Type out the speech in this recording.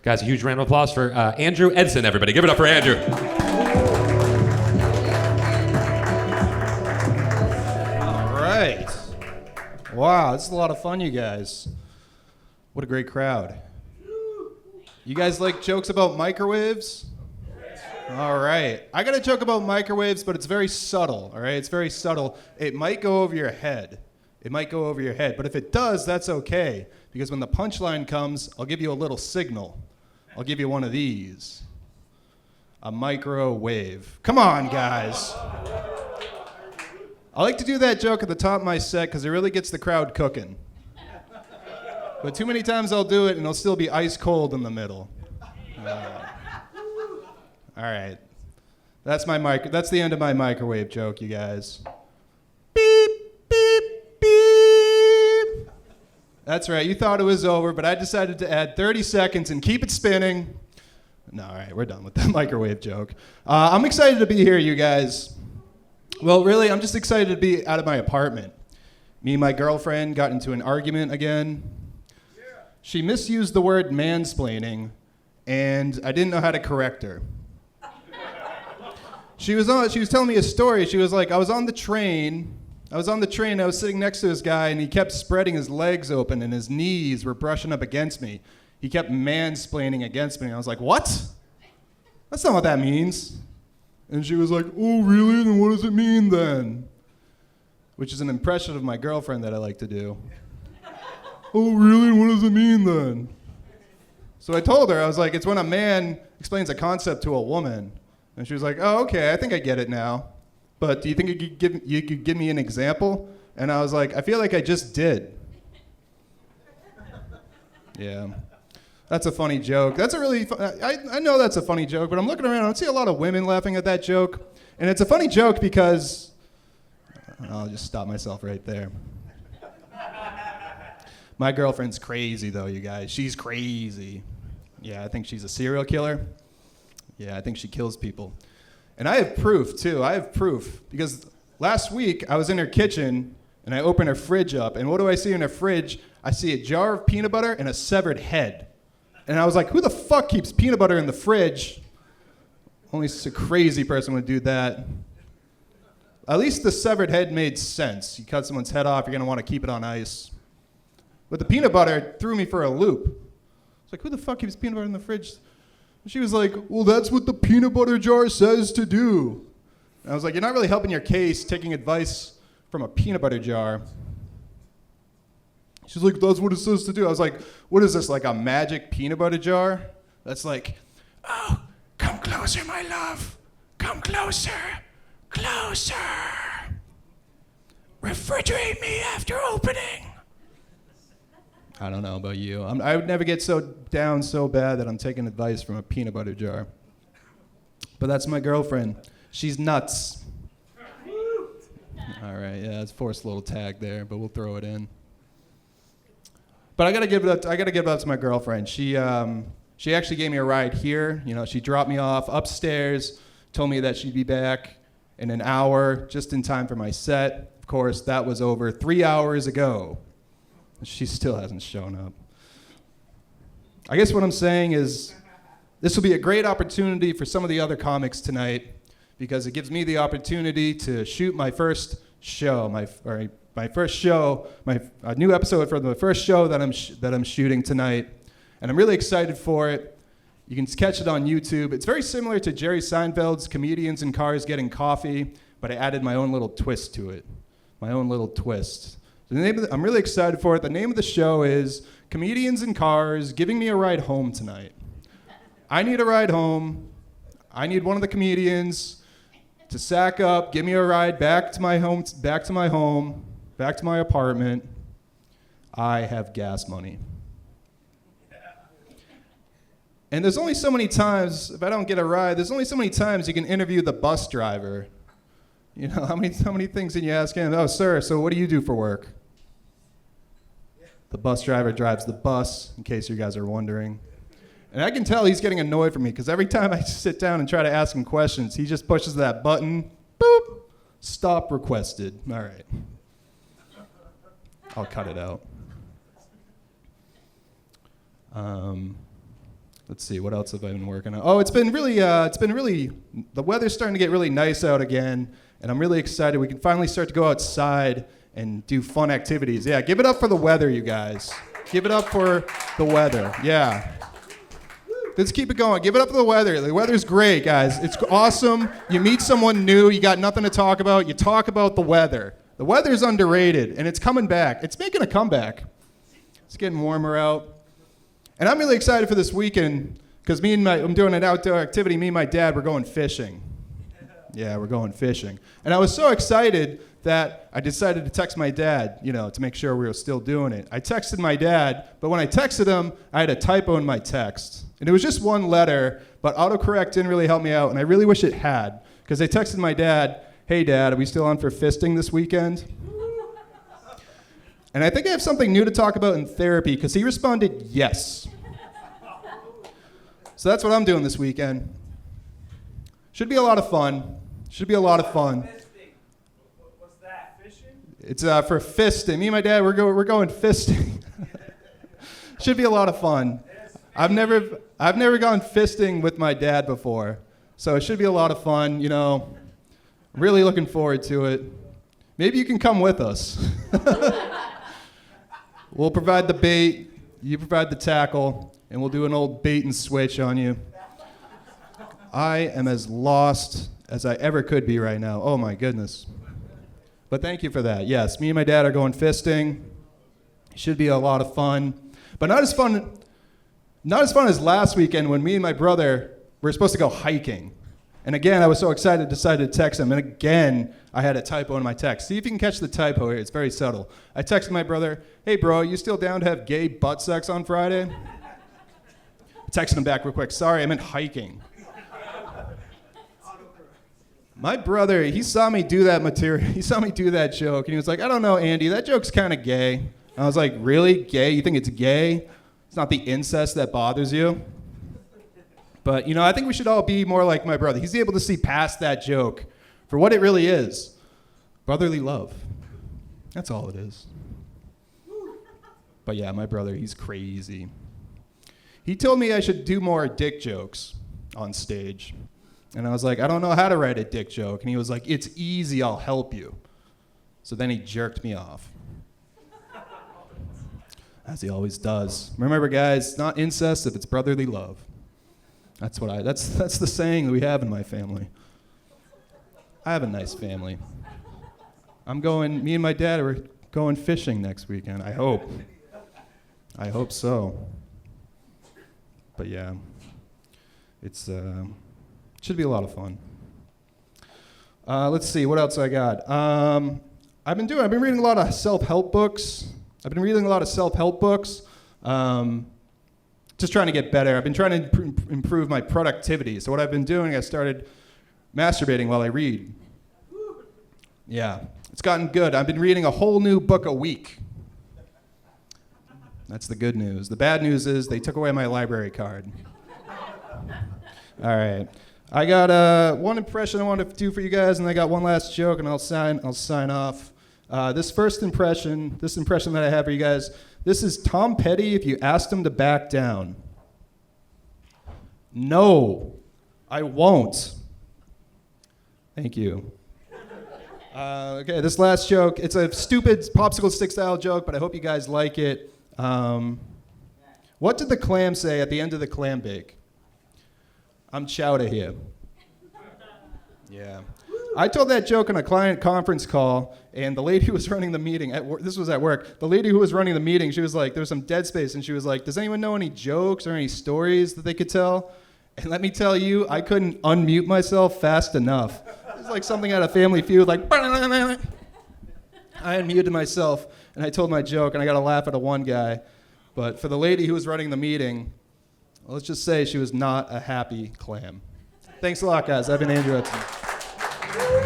Guys, a huge round of applause for AndrewEdson, everybody. Give it up for Andrew. All right. Wow, this is a lot of fun, you guys. What a great crowd. You guys like jokes about microwaves? All right. I got a joke about microwaves, but it's very subtle, all right? It's very subtle. It might go over your head. But if it does, that's okay. Because when the punchline comes, I'll give you a little signal. I'll give you one of these. A microwave. Come on, guys. I like to do that joke at the top of my set because it really gets the crowd cooking. But too many times I'll do it and it'll still be ice cold in the middle. All right. That's the end of my microwave joke, you guys. Beep, beep, beep. That's right. You thought it was over, but I decided to add 30 seconds and keep it spinning. No, all right. We're done with that microwave joke. I'm excited to be here, you guys. Well, really, I'm just excited to be out of my apartment. Me and my girlfriend got into an argument again. She misused the word mansplaining, and I didn't know how to correct her. She was telling me a story. She was like, I was on the train, I was sitting next to this guy, and he kept spreading his legs open, and his knees were brushing up against me. He kept mansplaining against me, and I was like, what? That's not what that means. And she was like, oh, really? Then what does it mean then? Which is an impression of my girlfriend that I like to do. Oh, really? What does it mean then? So I told her, I was like, it's when a man explains a concept to a woman. And she was like, oh, okay, I think I get it now. But do you think you could give me an example? And I was like, I feel like I just did. Yeah. That's a funny joke. That's a really, I know that's a funny joke, but I'm looking around, I don't see a lot of women laughing at that joke. And it's a funny joke because, I'll just stop myself right there. My girlfriend's crazy though, you guys. She's crazy. Yeah, I think she's a serial killer. Yeah, I think she kills people. And I have proof too, because last week I was in her kitchen and I opened her fridge up, and what do I see in her fridge? I see a jar of peanut butter and a severed head. And I was like, who the fuck keeps peanut butter in the fridge? Only a crazy person would do that. At least the severed head made sense. You cut someone's head off, you're gonna want to keep it on ice. But the peanut butter threw me for a loop. It's like, who the fuck keeps peanut butter in the fridge? And she was like, well, that's what the peanut butter jar says to do. And I was like, you're not really helping your case taking advice from a peanut butter jar. She's like, that's what it says to do. I was like, what is this, like a magic peanut butter jar? That's like, oh, come closer, my love. Come closer, closer. Refrigerate me after opening. I don't know about you. I would never get so down so bad that I'm taking advice from a peanut butter jar. But that's my girlfriend. She's nuts. All right, yeah, it's a forced little tag there, but we'll throw it in. But I gotta give it up to my girlfriend. She actually gave me a ride here. You know, she dropped me off upstairs, told me that she'd be back in an hour, just in time for my set. Of course, that was over 3 hours ago. She still hasn't shown up. I guess what I'm saying is this will be a great opportunity for some of the other comics tonight, because it gives me the opportunity to shoot my first show, a new episode for the first show that I'm shooting tonight, and I'm really excited for it. You can catch it on YouTube. It's very similar to Jerry Seinfeld's Comedians in Cars Getting Coffee, but I added my own little twist to it. I'm really excited for it. The name of the show is Comedians in Cars Giving Me a Ride Home Tonight. I need a ride home. I need one of the comedians to sack up, give me a ride back to my home, back to my apartment. I have gas money. And there's only so many times, if I don't get a ride, there's only so many times you can interview the bus driver. You know, how many things can you ask him? Oh, sir, so what do you do for work? The bus driver drives the bus, in case you guys are wondering. And I can tell he's getting annoyed from me, because every time I sit down and try to ask him questions, he just pushes that button, boop, stop requested. All right. I'll cut it out. Let's see, what else have I been working on? Oh, it's been really, the weather's starting to get really nice out again, and I'm really excited. We can finally start to go outside and do fun activities. Yeah, give it up for the weather, you guys. Give it up for the weather. Yeah. Let's keep it going. Give it up for the weather. The weather's great, guys. It's awesome. You meet someone new. You got nothing to talk about. You talk about the weather. The weather's underrated, and it's coming back. It's making a comeback. It's getting warmer out. And I'm really excited for this weekend because I'm doing an outdoor activity. Me and my dad, we're going fishing. Yeah, we're going fishing. And I was so excited that I decided to text my dad, to make sure we were still doing it. I texted my dad, but when I texted him, I had a typo in my text. And it was just one letter, but autocorrect didn't really help me out, and I really wish it had. Because I texted my dad, "Hey Dad, are we still on for fisting this weekend?" And I think I have something new to talk about in therapy, because he responded, "Yes." So that's what I'm doing this weekend. Should be a lot of fun. Should be a lot of fun. What's that, fishing? It's for fisting. Me and my dad, we're going fisting. Should be a lot of fun. I've never gone fisting with my dad before, so it should be a lot of fun. Really looking forward to it. Maybe you can come with us. We'll provide the bait, you provide the tackle, and we'll do an old bait and switch on you. I am as lost as I ever could be right now. Oh my goodness. But thank you for that. Yes, me and my dad are going fisting. Should be a lot of fun. But not as fun as last weekend when me and my brother were supposed to go hiking. And again, I was so excited, decided to text him. And again, I had a typo in my text. See if you can catch the typo here. It's very subtle. I texted my brother, "Hey bro, you still down to have gay butt sex on Friday?" I texted him back real quick. "Sorry, I meant hiking." My brother, he saw me do that material. He saw me do that joke, and he was like, "I don't know, Andy, that joke's kind of gay." And I was like, "Really? Gay? You think it's gay? It's not the incest that bothers you?" But, I think we should all be more like my brother. He's able to see past that joke for what it really is. Brotherly love. That's all it is. But yeah, my brother, he's crazy. He told me I should do more dick jokes on stage. And I was like, "I don't know how to write a dick joke." And he was like, "It's easy, I'll help you." So then he jerked me off. As he always does. Remember, guys, it's not incest if it's brotherly love. That's the saying that we have in my family. I have a nice family. Me and my dad are going fishing next weekend, I hope. I hope so. But yeah, it should be a lot of fun. Let's see, what else I got? I've been reading a lot of self-help books. Just trying to get better. I've been trying to improve my productivity. So what I've been doing, I started masturbating while I read. Yeah, it's gotten good. I've been reading a whole new book a week. That's the good news. The bad news is they took away my library card. All right. I got one impression I wanted to do for you guys, and I got one last joke, and I'll sign off. This impression that I have for you guys, this is Tom Petty if you asked him to back down. No, I won't. Thank you. Okay, this last joke, it's a stupid popsicle stick style joke, but I hope you guys like it. What did the clam say at the end of the clam bake? "I'm chowder here." Yeah. I told that joke on a client conference call, and the lady who was running the meeting, this was at work, the lady who was running the meeting, she was like, there was some dead space, and she was like, "Does anyone know any jokes or any stories that they could tell?" And let me tell you, I couldn't unmute myself fast enough. It was like something out of Family Feud, like, I unmuted myself, and I told my joke, and I got a laugh out of one guy. But for the lady who was running the meeting, let's just say she was not a happy clam. Thanks a lot, guys. I've been Andrew Edson.